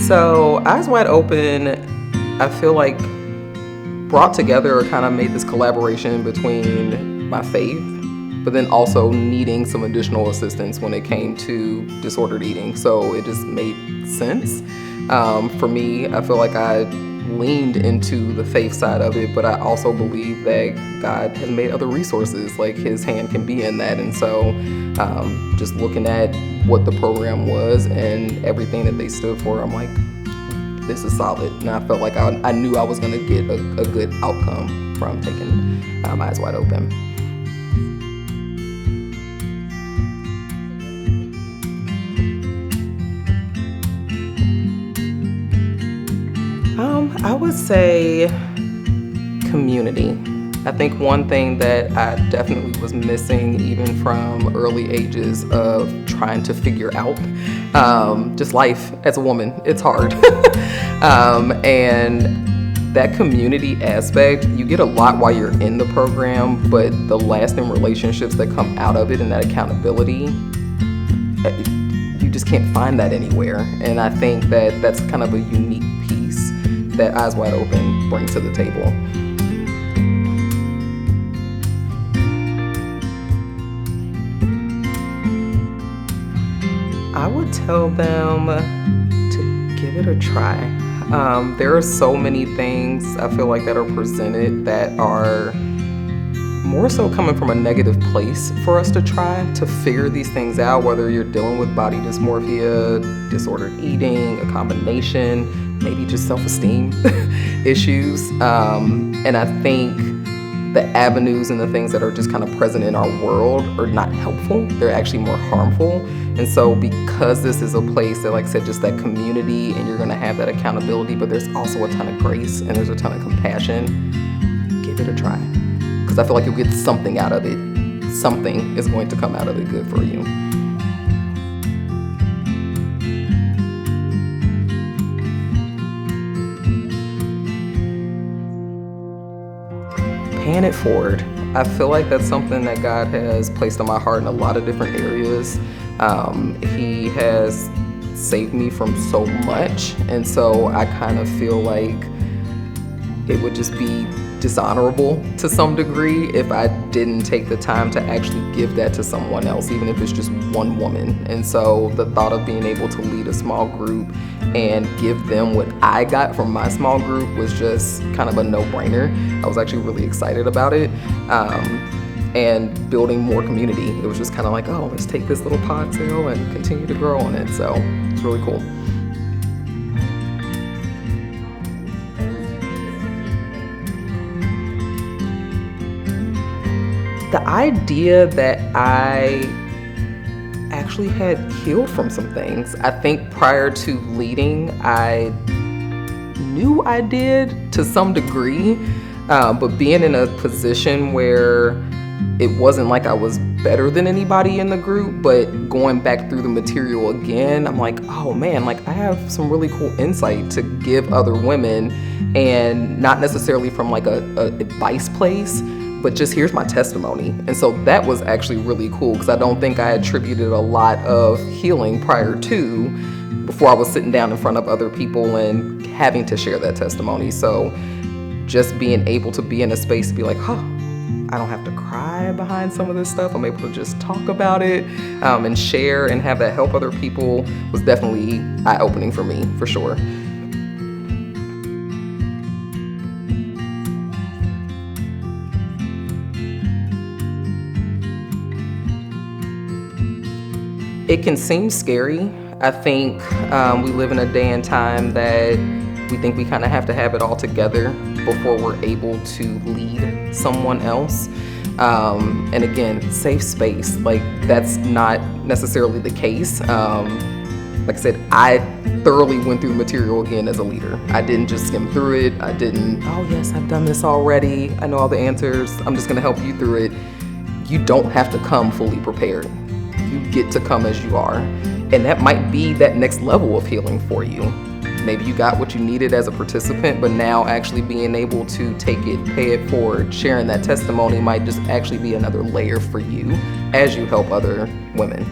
So Eyes Wide Open, I feel like brought together or kind of made this collaboration between my faith, but then also needing some additional assistance when it came to disordered eating. So it just made sense. For me, I feel like I leaned into the faith side of it, but I also believe that God has made other resources, like his hand can be in that. And so just looking at what the program was and everything that they stood for, I'm like, this is solid. And I felt like I knew I was gonna get a good outcome from taking Eyes Wide Open. I would say community. I think one thing that I definitely was missing even from early ages of trying to figure out just life as a woman, it's hard. And that community aspect, you get a lot while you're in the program, but the lasting relationships that come out of it and that accountability, you just can't find that anywhere. And I think that that's kind of a unique piece that Eyes Wide Open brings to the table. I would tell them to give it a try. There are so many things I feel like that are presented that are more so coming from a negative place for us to try to figure these things out, whether you're dealing with body dysmorphia, disordered eating, a combination, maybe just self-esteem issues. And I think the avenues and the things that are just kind of present in our world are not helpful. They're actually more harmful. And so because this is a place that, like I said, just that community, and you're gonna have that accountability, but there's also a ton of grace and there's a ton of compassion, give it a try. Because I feel like you'll get something out of it. Something is going to come out of it good for you. Paying it forward. I feel like that's something that God has placed on my heart in a lot of different areas. He has saved me from so much, and so I kind of feel like it would just be dishonorable to some degree if I didn't take the time to actually give that to someone else, even if it's just one woman. And so the thought of being able to lead a small group and give them what I got from my small group was just kind of a no-brainer. I was actually really excited about it. And building more community. It was just kind of like, oh, let's take this little pod sale and continue to grow on it. So it's really cool. The idea that I actually had healed from some things. I think prior to leading, I knew I did to some degree, but being in a position where it wasn't like I was better than anybody in the group, but going back through the material again, I'm like, oh man, like I have some really cool insight to give other women, and not necessarily from like a advice place, but just here's my testimony. And so that was actually really cool, because I don't think I attributed a lot of healing prior to, before I was sitting down in front of other people and having to share that testimony. So just being able to be in a space to be like, huh, I don't have to cry behind some of this stuff. I'm able to just talk about it and share and have that help other people was definitely eye-opening for me, for sure. It can seem scary. I think we live in a day and time that we think we kind of have to have it all together before we're able to lead someone else. And again, safe space, like that's not necessarily the case. Like I said, I thoroughly went through the material again as a leader. I didn't just skim through it. I didn't, oh yes, I've done this already. I know all the answers. I'm just gonna help you through it. You don't have to come fully prepared. You get to come as you are. And that might be that next level of healing for you. Maybe you got what you needed as a participant, but now actually being able to take it, pay it forward, sharing that testimony might just actually be another layer for you as you help other women.